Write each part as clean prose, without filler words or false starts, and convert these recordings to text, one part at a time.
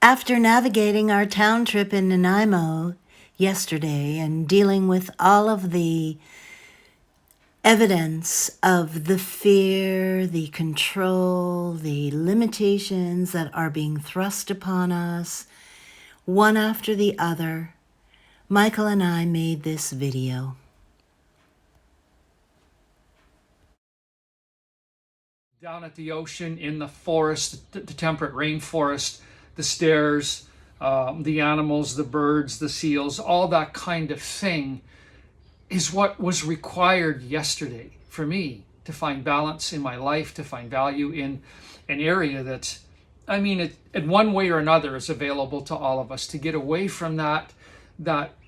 After navigating our town trip in Nanaimo yesterday and dealing with all of the evidence of the fear, the control, the limitations that are being thrust upon us, one after the other, Michael and I made this video. Down at the ocean, in the forest, the temperate rainforest, the stairs, the animals, the birds, the seals, all that kind of thing is what was required yesterday for me to find balance in my life, to find value in an area that, in one way or another is available to all of us, to get away from that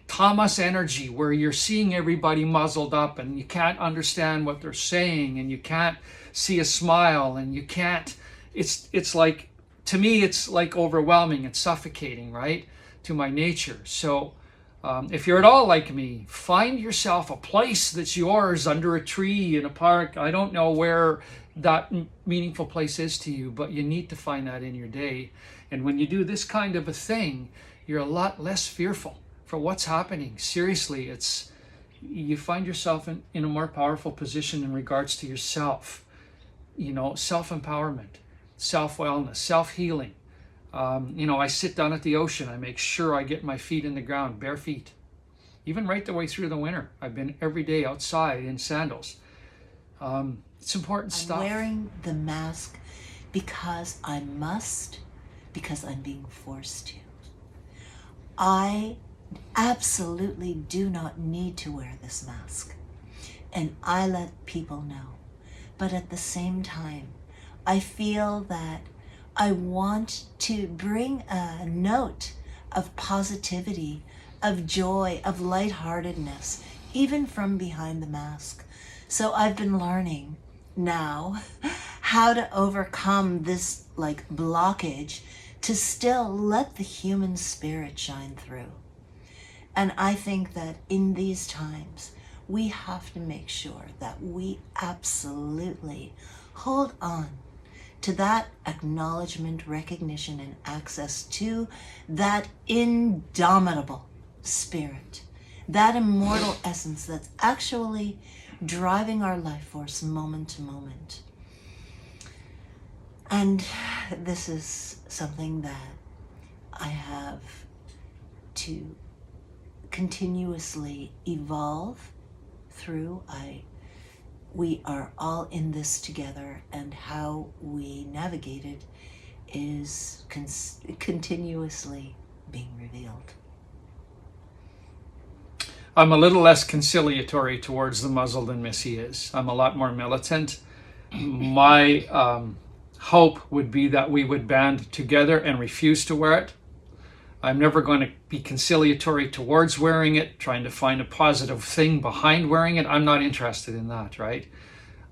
Thomas energy where you're seeing everybody muzzled up and you can't understand what they're saying and you can't see a smile and you can't, it's like, to me, it's like overwhelming and suffocating, right? To my nature. So if you're at all like me, find yourself a place that's yours under a tree in a park. I don't know where that meaningful place is to you, but you need to find that in your day. And when you do this kind of a thing, you're a lot less fearful for what's happening. Seriously, you find yourself in a more powerful position in regards to yourself. Self-empowerment, self-wellness, self-healing. I sit down at the ocean. I make sure I get my feet in the ground, bare feet. Even right the way through the winter. I've been every day outside in sandals. It's important stuff. I'm wearing the mask because I must, because I'm being forced to. I absolutely do not need to wear this mask. And I let people know. But at the same time, I feel that I want to bring a note of positivity, of joy, of lightheartedness, even from behind the mask. So I've been learning now how to overcome this blockage to still let the human spirit shine through. And I think that in these times, we have to make sure that we absolutely hold on to that acknowledgement, recognition, and access to that indomitable spirit, that immortal essence that's actually driving our life force moment to moment. And this is something that I have to continuously evolve through. We are all in this together, and how we navigate it is continuously being revealed. I'm a little less conciliatory towards the muzzle than Missy is. I'm a lot more militant. My hope would be that we would band together and refuse to wear it. I'm never going to be conciliatory towards wearing it, trying to find a positive thing behind wearing it. I'm not interested in that, right?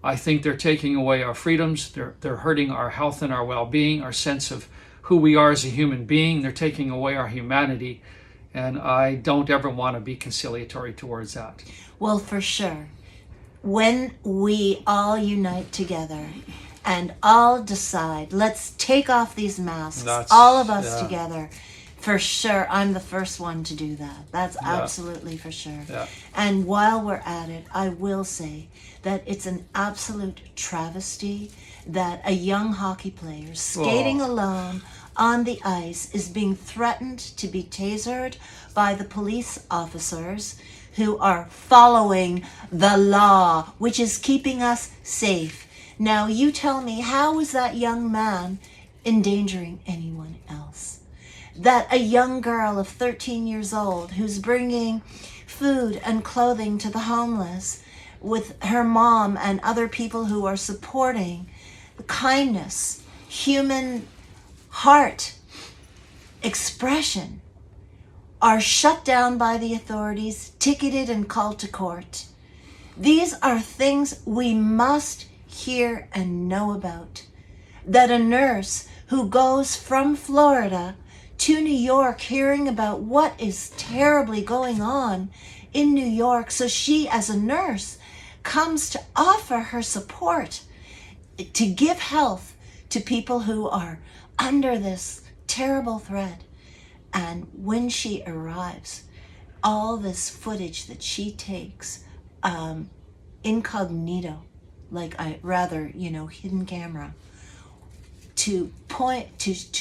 I think they're taking away our freedoms. They're hurting our health and our well-being, our sense of who we are as a human being. They're taking away our humanity. And I don't ever want to be conciliatory towards that. Well, for sure. When we all unite together and all decide, let's take off these masks, all of us together, for sure, I'm the first one to do that. That's absolutely for sure. Yeah. And while we're at it, I will say that it's an absolute travesty that a young hockey player skating alone on the ice is being threatened to be tasered by the police officers who are following the law, which is keeping us safe. Now, you tell me, how is that young man endangering anyone else? That a young girl of 13 years old who's bringing food and clothing to the homeless with her mom and other people who are supporting the kindness, human heart expression, are shut down by the authorities, ticketed and called to court. These are things we must hear and know about. That a nurse who goes from Florida to New York hearing about what is terribly going on in New York, so she as a nurse comes to offer her support to give health to people who are under this terrible threat. And when she arrives, all this footage that she takes incognito, hidden camera, to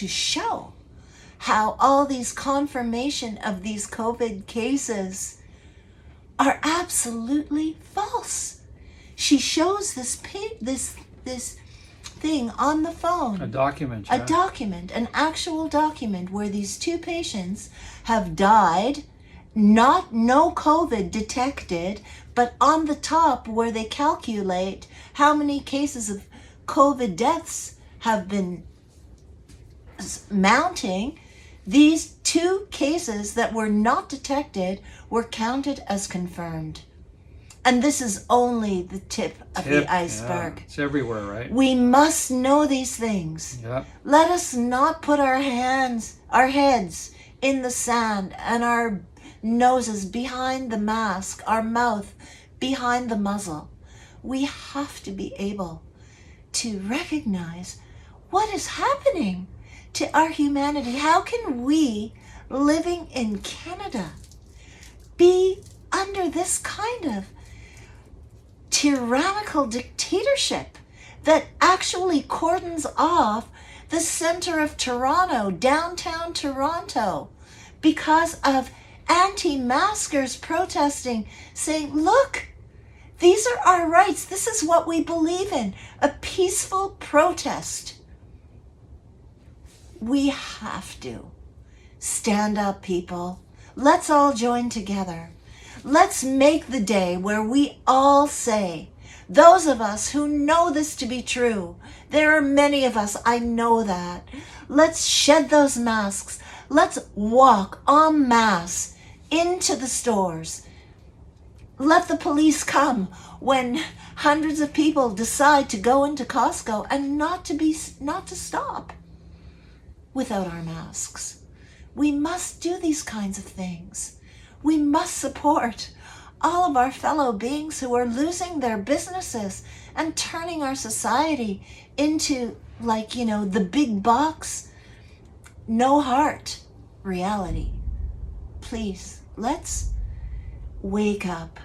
show how all these confirmation of these COVID cases are absolutely false. She shows this thing on the phone. A document. A document, an actual document where these two patients have died, no COVID detected, but on the top where they calculate how many cases of COVID deaths have been mounting, these two cases that were not detected were counted as confirmed. And this is only the tip of the iceberg. Yeah. It's everywhere, right? We must know these things. Yeah. Let us not put our heads in the sand and our noses behind the mask, our mouth behind the muzzle. We have to be able to recognize what is happening to our humanity. How can we, living in Canada, be under this kind of tyrannical dictatorship that actually cordons off the center of Toronto, downtown Toronto, because of anti-maskers protesting, saying, look, these are our rights. This is what we believe in, a peaceful protest. We have to stand up, people. Let's all join together. Let's make the day where we all say, those of us who know this to be true, there are many of us, I know that. Let's shed those masks. Let's walk en masse into the stores. Let the police come when hundreds of people decide to go into Costco and not to stop without our masks. We must do these kinds of things. We must support all of our fellow beings who are losing their businesses and turning our society into, the big box, no heart reality. Please, let's wake up.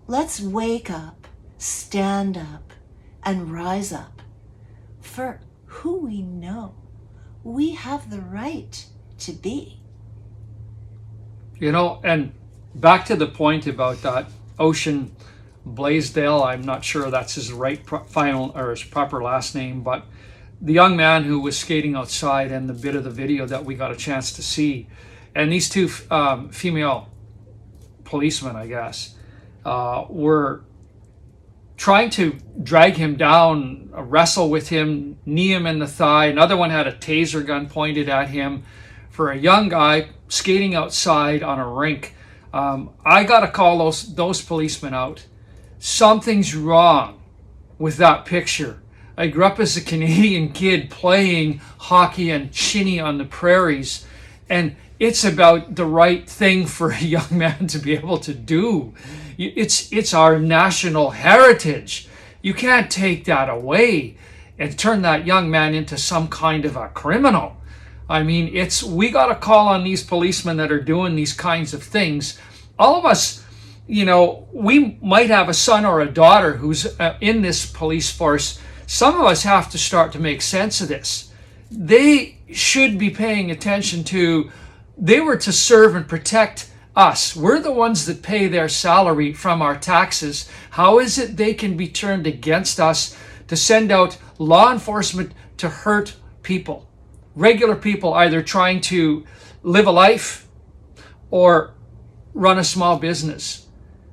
Let's wake up, stand up, and rise up for who we know we have the right to be. And back to the point about that Ocean Blaisdell, I'm not sure that's his his proper last name, but the young man who was skating outside and the bit of the video that we got a chance to see, and these two female policemen, I guess, were trying to drag him down, wrestle with him, knee him in the thigh. Another one had a taser gun pointed at him. For a young guy skating outside on a rink, I got to call those policemen out. Something's wrong with that picture. I grew up as a Canadian kid playing hockey and shinny on the prairies, and it's about the right thing for a young man to be able to do. It's our national heritage. You can't take that away and turn that young man into some kind of a criminal. I mean, we got to call on these policemen that are doing these kinds of things. All of us, we might have a son or a daughter who's in this police force. Some of us have to start to make sense of this. They should be paying attention to, they were to serve and protect us. We're the ones that pay their salary from our taxes. How is it they can be turned against us to send out law enforcement to hurt people? Regular people either trying to live a life or run a small business.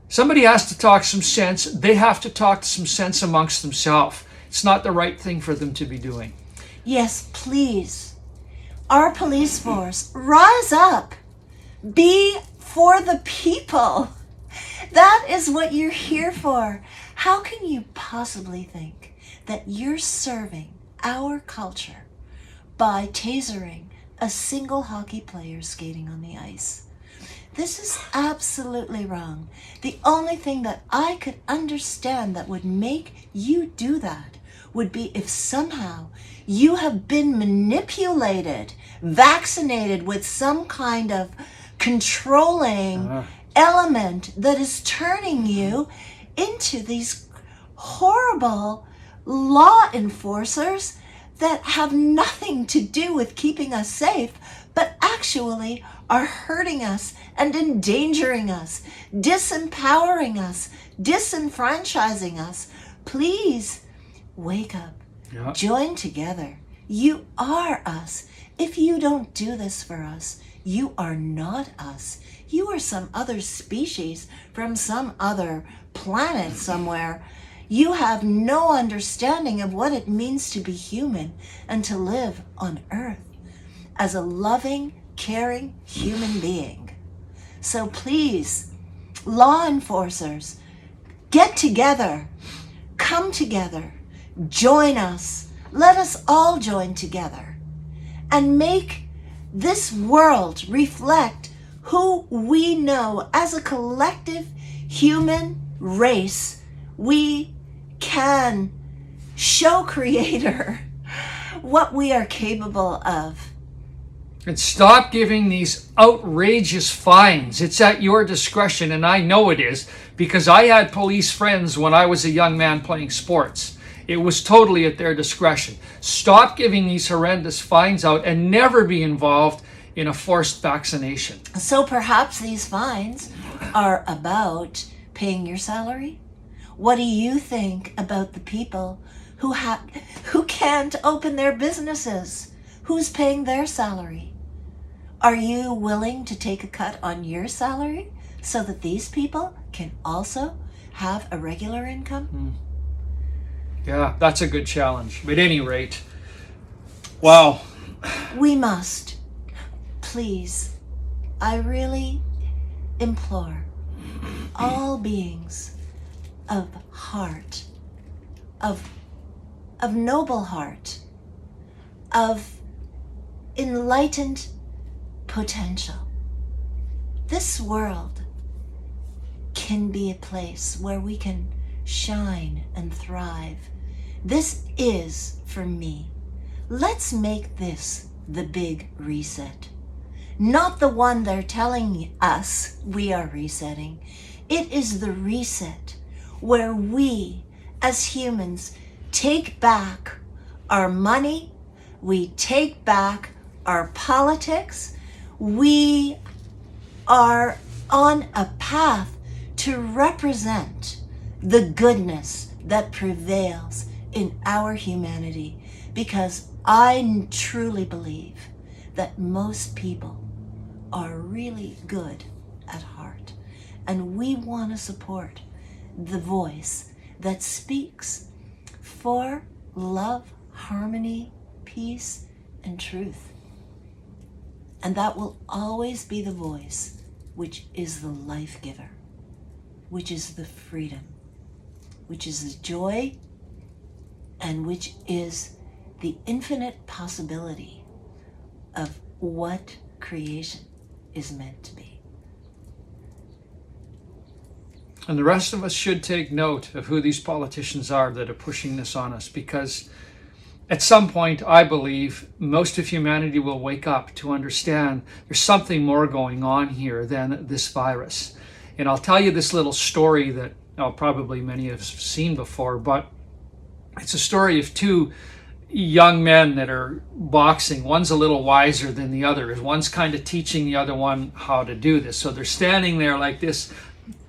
Somebody has to talk some sense. They have to talk some sense amongst themselves. It's not the right thing for them to be doing. Yes, please. Our police force, rise up. Be for the people. That is what you're here for. How can you possibly think that you're serving our culture by tasering a single hockey player skating on the ice? This is absolutely wrong. The only thing that I could understand that would make you do that would be if somehow you have been manipulated, vaccinated with some kind of controlling element that is turning you into these horrible law enforcers that have nothing to do with keeping us safe, but actually are hurting us and endangering us, disempowering us, disenfranchising us. Please wake up. Yeah. Join together. You are us. If you don't do this for us, you are not us. You are some other species from some other planet somewhere. You have no understanding of what it means to be human and to live on Earth as a loving, caring human being. So please, law enforcers, get together, come together, join us. Let us all join together and make this world reflect who we know as a collective human race. We can show Creator what we are capable of. And stop giving these outrageous fines. It's at your discretion, and I know it is, because I had police friends when I was a young man playing sports. It was totally at their discretion. Stop giving these horrendous fines out and never be involved in a forced vaccination. So perhaps these fines are about paying your salary? What do you think about the people who can't open their businesses? Who's paying their salary? Are you willing to take a cut on your salary so that these people can also have a regular income? Yeah, that's a good challenge. But at any rate, wow. We must. Please, I really implore all beings of heart, of noble heart, of enlightened potential. This world can be a place where we can shine and thrive. This is for me. Let's make this the big reset. Not the one they're telling us we are resetting. It is the reset where we as humans take back our money, we take back our politics, we are on a path to represent the goodness that prevails in our humanity, because I truly believe that most people are really good at heart, and we want to support the voice that speaks for love, harmony, peace, and truth. And that will always be the voice which is the life giver, which is the freedom, which is the joy, and which is the infinite possibility of what creation is meant to be. And the rest of us should take note of who these politicians are that are pushing this on us, because at some point, I believe, most of humanity will wake up to understand there's something more going on here than this virus. And I'll tell you this little story that probably many have seen before, but it's a story of two young men that are boxing. One's a little wiser than the other. One's kind of teaching the other one how to do this. So they're standing there like this,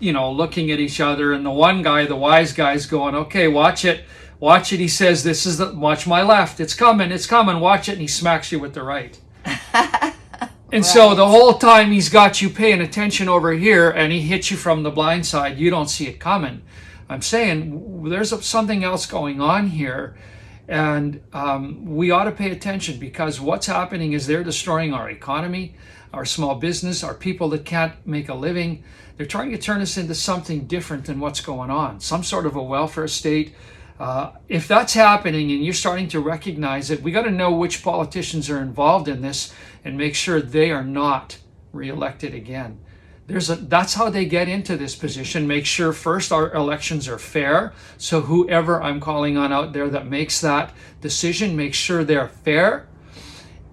looking at each other, and the one guy, the wise guy's going, okay, watch it. Watch it, he says, watch my left. It's coming, watch it, and he smacks you with the right. And so the whole time he's got you paying attention over here, and he hits you from the blind side. You don't see it coming. I'm saying there's something else going on here, and we ought to pay attention, because what's happening is they're destroying our economy, our small business, our people that can't make a living. They're trying to turn us into something different than what's going on, some sort of a welfare state. If that's happening and you're starting to recognize it, we got to know which politicians are involved in this and make sure they are not reelected again. That's how they get into this position. Make sure first our elections are fair. So whoever I'm calling on out there that makes that decision, make sure they're fair.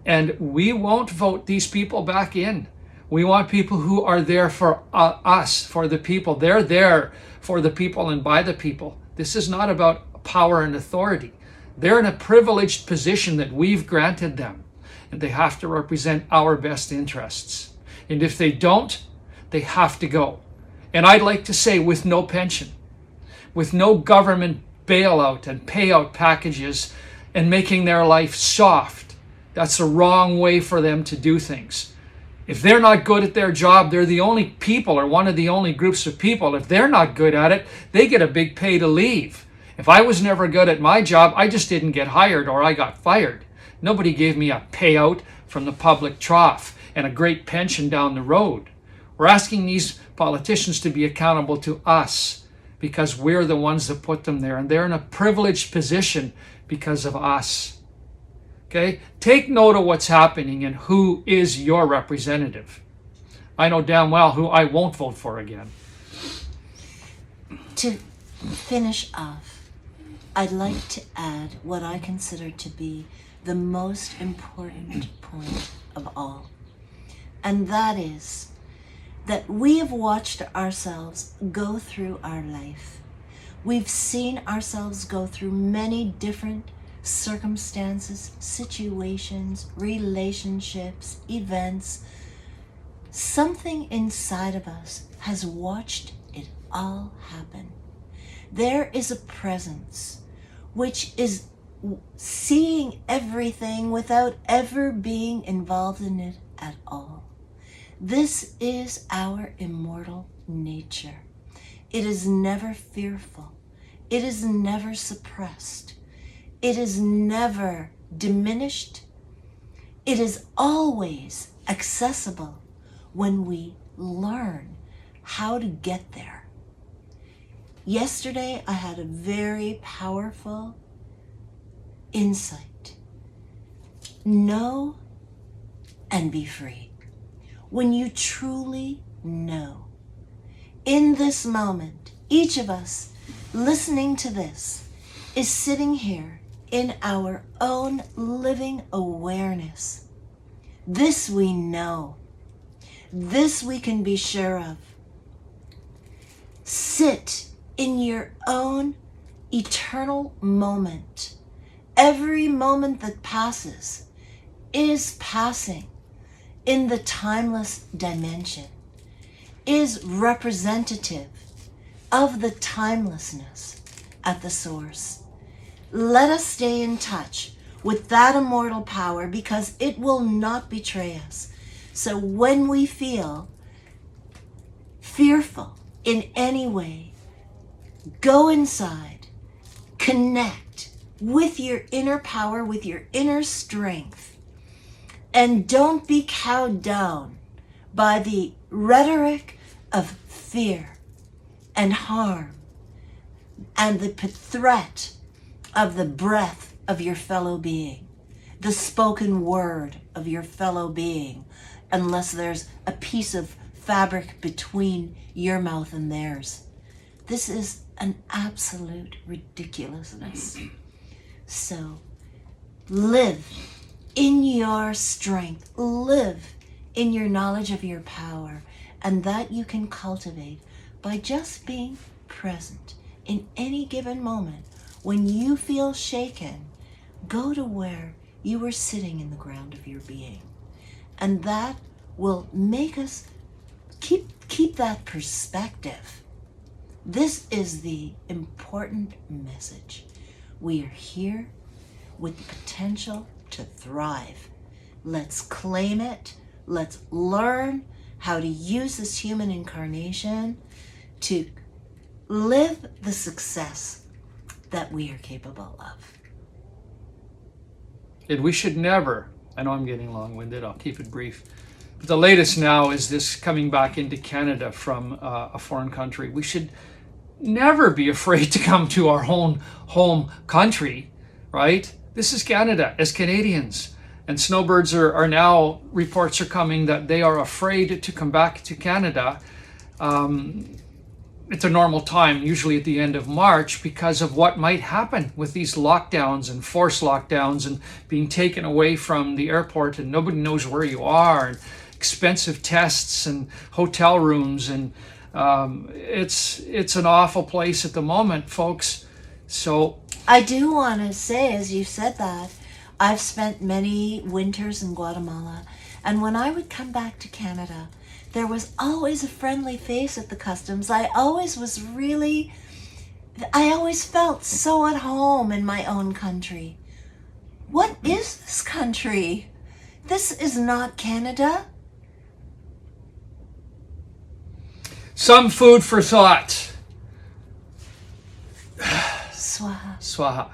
And we won't vote these people back in. We want people who are there for us, for the people. They're there for the people and by the people. This is not about power and authority. They're in a privileged position that we've granted them, and they have to represent our best interests. And if they don't, they have to go. And I'd like to say with no pension, with no government bailout and payout packages and making their life soft. That's the wrong way for them to do things. If they're not good at their job, they're the only people or one of the only groups of people. If they're not good at it, they get a big pay to leave. If I was never good at my job, I just didn't get hired or I got fired. Nobody gave me a payout from the public trough and a great pension down the road. We're asking these politicians to be accountable to us because we're the ones that put them there, and they're in a privileged position because of us. Okay? Take note of what's happening and who is your representative. I know damn well who I won't vote for again. To finish off, I'd like to add what I consider to be the most important point of all. And that is that we have watched ourselves go through our life. We've seen ourselves go through many different circumstances, situations, relationships, events. Something inside of us has watched it all happen. There is a presence which is seeing everything without ever being involved in it at all. This is our immortal nature. It is never fearful. It is never suppressed. It is never diminished. It is always accessible when we learn how to get there. Yesterday, I had a very powerful insight. Know and be free. When you truly know, in this moment, each of us listening to this is sitting here in our own living awareness. This we know. This we can be sure of. Sit in your own eternal moment. Every moment that passes is passing in the timeless dimension, is representative of the timelessness at the source. Let us stay in touch with that immortal power because it will not betray us. So when we feel fearful in any way, go inside, connect with your inner power, with your inner strength, and don't be cowed down by the rhetoric of fear and harm and the threat of the breath of your fellow being, the spoken word of your fellow being, unless there's a piece of fabric between your mouth and theirs. This is an absolute ridiculousness. So live in your strength, live in your knowledge of your power, and that you can cultivate by just being present in any given moment. When you feel shaken, go to where you were sitting in the ground of your being. And that will make us keep that perspective. This is the important message. We are here with the potential to thrive. Let's claim it. Let's learn how to use this human incarnation to live the success that we are capable of. And we should never, I know I'm getting long-winded, I'll keep it brief. But the latest now is this coming back into Canada from a foreign country. We should never be afraid to come to our own home country, right? This is Canada. As Canadians, And snowbirds are now, reports are coming that they are afraid to come back to Canada at the normal time, usually at the end of March, because of what might happen with these lockdowns and forced lockdowns and being taken away from the airport and nobody knows where you are, and expensive tests and hotel rooms, and it's an awful place at the moment, folks. So I do want to say, as you said that, I've spent many winters in Guatemala, and when I would come back to Canada, there was always a friendly face at the customs. I always felt so at home in my own country. What is this country? This is not Canada. some food for thought. Swaha. Swaha.